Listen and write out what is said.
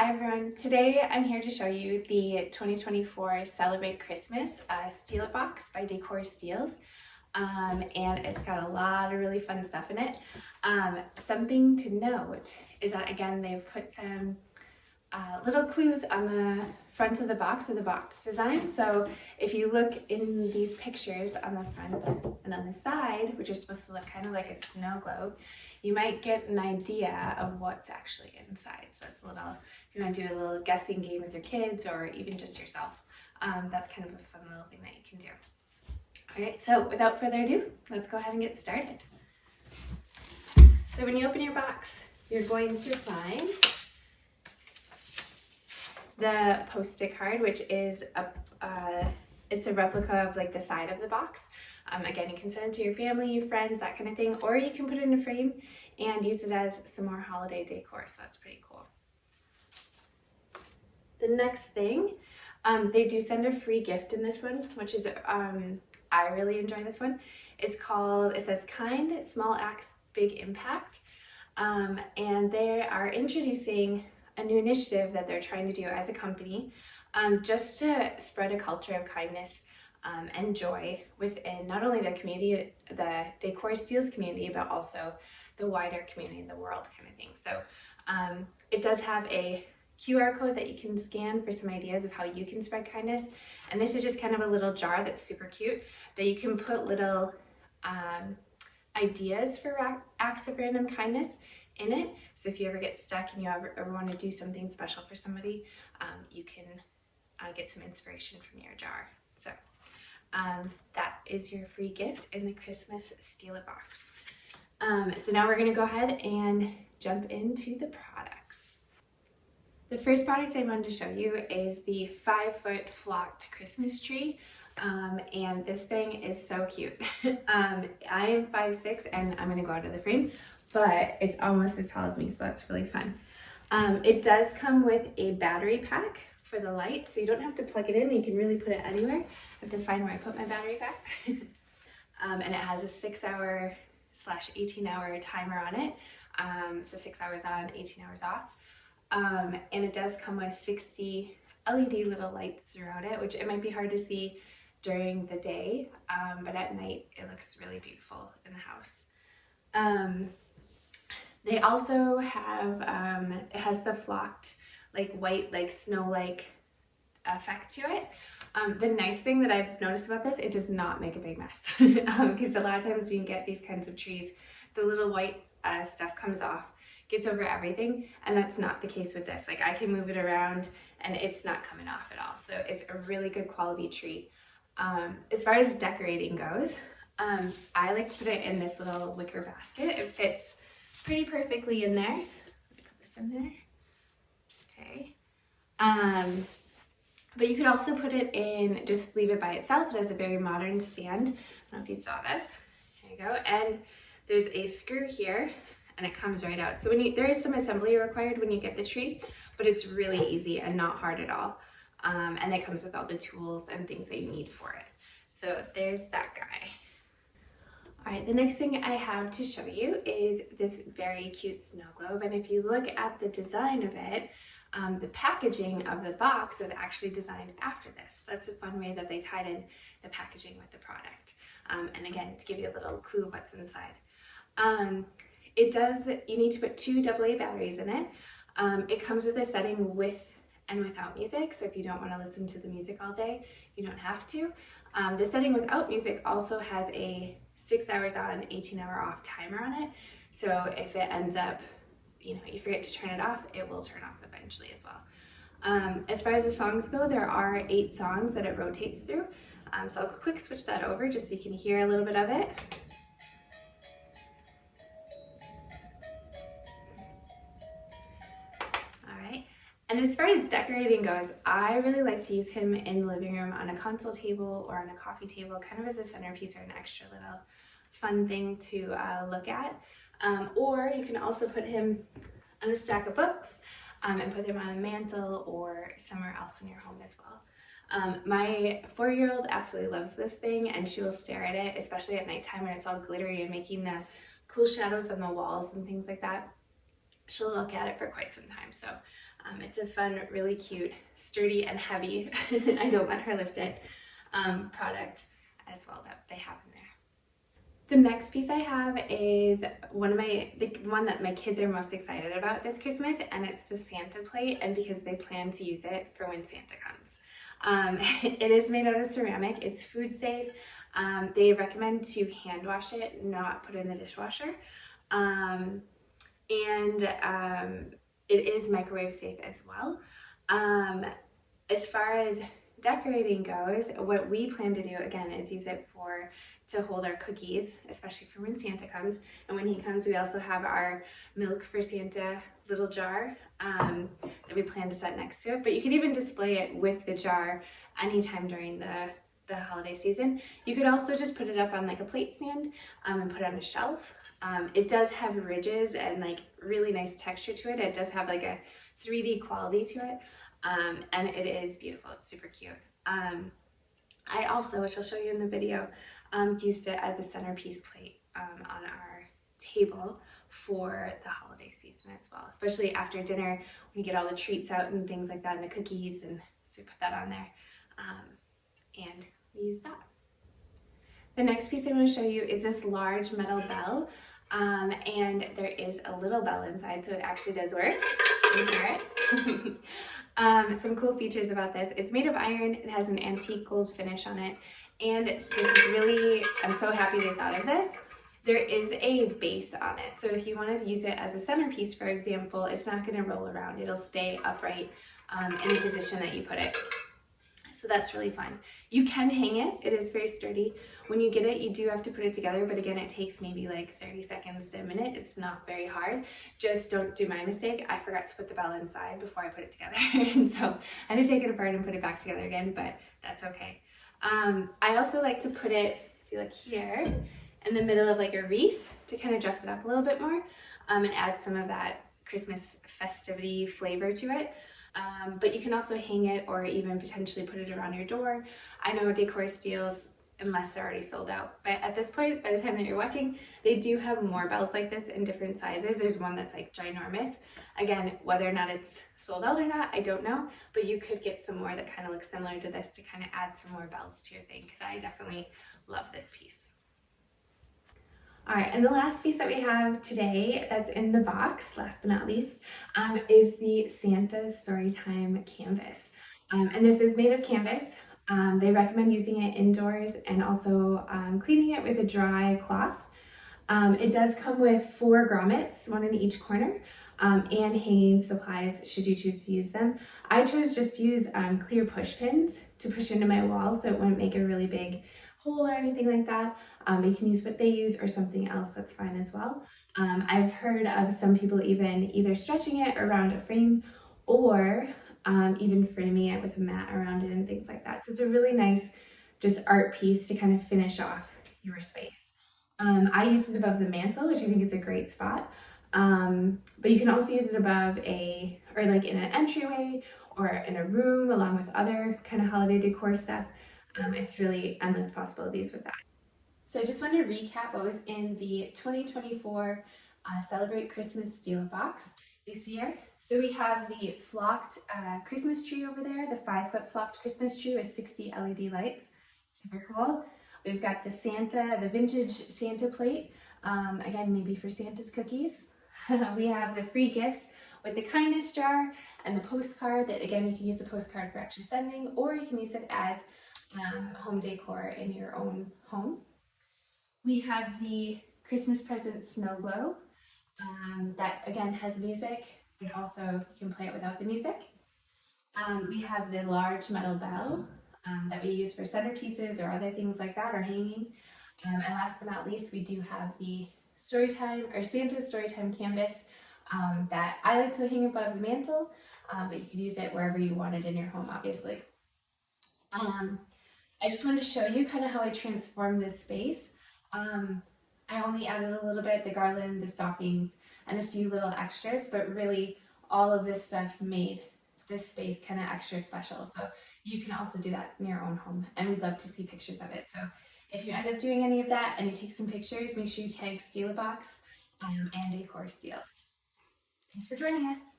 Hi everyone, today I'm here to show you the 2024 Celebrate Christmas Steal It box by Decor Steals. And it's got a lot of really fun stuff in it. Something to note is that again they've put some little clues on the front of the box or the box design. So if you look in these pictures on the front and on the side, which are supposed to look kind of like a snow globe, you might get an idea of what's actually inside. So it's a little, if you want to do a little guessing game with your kids or even just yourself, that's kind of a fun little thing that you can do. All right, so without further ado, let's go ahead and get started. So when you open your box, you're going to find the post-it card, which is it's a replica of like the side of the box. Again, you can send it to your family, your friends, that kind of thing, or you can put it in a frame and use it as some more holiday decor, so that's pretty cool. The next thing, they do send a free gift in this one, which is, I really enjoy this one. It's called, it says Kind Small Acts Big Impact, and they are introducing a new initiative that they're trying to do as a company, just to spread a culture of kindness and joy within not only their community, the Décor Steals community, but also the wider community in the world kind of thing. So it does have a QR code that you can scan for some ideas of how you can spread kindness. And this is just kind of a little jar that's super cute that you can put little ideas for acts of random kindness in it. So if you ever get stuck and you ever want to do something special for somebody, you can get some inspiration from your jar. So that is your free gift in the Christmas Steal It box. So now we're going to go ahead and jump into the products. The first product I wanted to show you is the 5-foot flocked Christmas tree. And this thing is so cute. I am 5'6" and I'm going to go out of the frame, but it's almost as tall as me, so that's really fun. It does come with a battery pack for the light, so you don't have to plug it in. You can really put it anywhere. I have to find where I put my battery pack. And it has a 6-hour/18-hour timer on it. So 6 hours on, 18 hours off. And it does come with 60 LED little lights throughout it, which it might be hard to see during the day, but at night it looks really beautiful in the house. They also have, it has the flocked, like white, like snow-like effect to it. The nice thing that I've noticed about this, it does not make a big mess. Because a lot of times when you get these kinds of trees, the little white stuff comes off, gets over everything, and that's not the case with this. Like I can move it around and it's not coming off at all. So it's a really good quality tree. As far as decorating goes, I like to put it in this little wicker basket. It fits pretty perfectly in there. Let me put this in there. Okay. But you could also put it in, just leave it by itself. It has a very modern stand. I don't know if you saw this. Here you go. And there's a screw here and it comes right out. So there is some assembly required when you get the tree, but it's really easy and not hard at all. And it comes with all the tools and things that you need for it. So there's that guy. All right, the next thing I have to show you is this very cute snow globe. And if you look at the design of it, the packaging of the box was actually designed after this. That's a fun way that they tied in the packaging with the product. And again, to give you a little clue of what's inside. You need to put 2 AA batteries in it. It comes with a setting with and without music. So if you don't want to listen to the music all day, you don't have to. The setting without music also has a 6 hours on, 18-hour off timer on it. So if it ends up, you forget to turn it off, it will turn off eventually as well. As far as the songs go, there are 8 songs that it rotates through. So I'll quick switch that over just so you can hear a little bit of it. And as far as decorating goes, I really like to use him in the living room on a console table or on a coffee table, kind of as a centerpiece or an extra little fun thing to look at. Or you can also put him on a stack of books and put him on a mantle or somewhere else in your home as well. My 4-year-old absolutely loves this thing and she will stare at it, especially at nighttime when it's all glittery and making the cool shadows on the walls and things like that. she'll look at it for quite some time. So it's a fun, really cute, sturdy and heavy, I don't let her lift it, product as well that they have in there. The next piece I have is the one that my kids are most excited about this Christmas, and it's the Santa plate, and because they plan to use it for when Santa comes. It is made out of ceramic, it's food safe. They recommend to hand wash it, not put it in the dishwasher. It is microwave safe as well. As far as decorating goes, what we plan to do again is use it to hold our cookies, especially for when Santa comes. And when he comes, we also have our milk for Santa little jar that we plan to set next to it. But you can even display it with the jar anytime during the holiday season. You could also just put it up on like a plate stand and put it on a shelf. It does have ridges and like really nice texture to it. It does have like a 3D quality to it. And it is beautiful. It's super cute. I also, which I'll show you in the video, used it as a centerpiece plate on our table for the holiday season as well, especially after dinner when you get all the treats out and things like that and the cookies, and so we put that on there and we use that. The next piece I want to show you is this large metal bell, and there is a little bell inside, so it actually does work. You can hear it. Some cool features about this: it's made of iron, it has an antique gold finish on it, and this is really, I'm so happy they thought of this. There is a base on it, so if you want to use it as a centerpiece, for example, it's not going to roll around, it'll stay upright in the position that you put it. So that's really fun. You can hang it, it is very sturdy. When you get it, you do have to put it together, but again, it takes maybe like 30 seconds to a minute. It's not very hard. Just don't do my mistake. I forgot to put the bell inside before I put it together. And so I had to take it apart and put it back together again, but that's okay. I also like to put it, if you look here, in the middle of like a wreath to kind of dress it up a little bit more and add some of that Christmas festivity flavor to it. But you can also hang it or even potentially put it around your door. I know Décor Steals, unless they're already sold out, but at this point, by the time that you're watching, they do have more bells like this in different sizes. There's one that's like ginormous. Again, whether or not it's sold out or not, I don't know, but you could get some more that kind of looks similar to this to kind of add some more bells to your thing, because I definitely love this piece. All right, and the last piece that we have today that's in the box, last but not least, is the Santa Storytime canvas. And this is made of canvas. They recommend using it indoors and also cleaning it with a dry cloth. It does come with 4 grommets, one in each corner, and hanging supplies should you choose to use them. I chose just to use clear push pins to push into my wall so it wouldn't make a really big hole or anything like that. You can use what they use or something else, that's fine as well. I've heard of some people even either stretching it around a frame or even framing it with a mat around it and things like that. So it's a really nice just art piece to kind of finish off your space. I use it above the mantle, which I think is a great spot. But you can also use it above or like in an entryway or in a room along with other kind of holiday decor stuff. It's really endless possibilities with that. So I just want to recap what was in the 2024 Celebrate Christmas Steal box this year. So we have the flocked Christmas tree over there, the 5-foot flocked Christmas tree with 60 LED lights. Super cool. We've got the vintage Santa plate, again, maybe for Santa's cookies. We have the free gifts with the kindness jar and the postcard that, again, you can use the postcard for actually sending, or you can use it as home decor in your own home. We have the Christmas present snow globe that, again, has music, but also you can play it without the music. We have the large metal bell that we use for centerpieces or other things like that, or hanging. And last but not least, we do have the Santa Storytime canvas that I like to hang above the mantle, but you could use it wherever you want it in your home, obviously. I just wanted to show you kind of how I transformed this space. I only added a little bit, the garland, the stockings, and a few little extras, but really all of this stuff made this space kind of extra special. So you can also do that in your own home, and we'd love to see pictures of it. So if you end up doing any of that and you take some pictures, make sure you tag Steal a Box and Décor Steals. Thanks for joining us.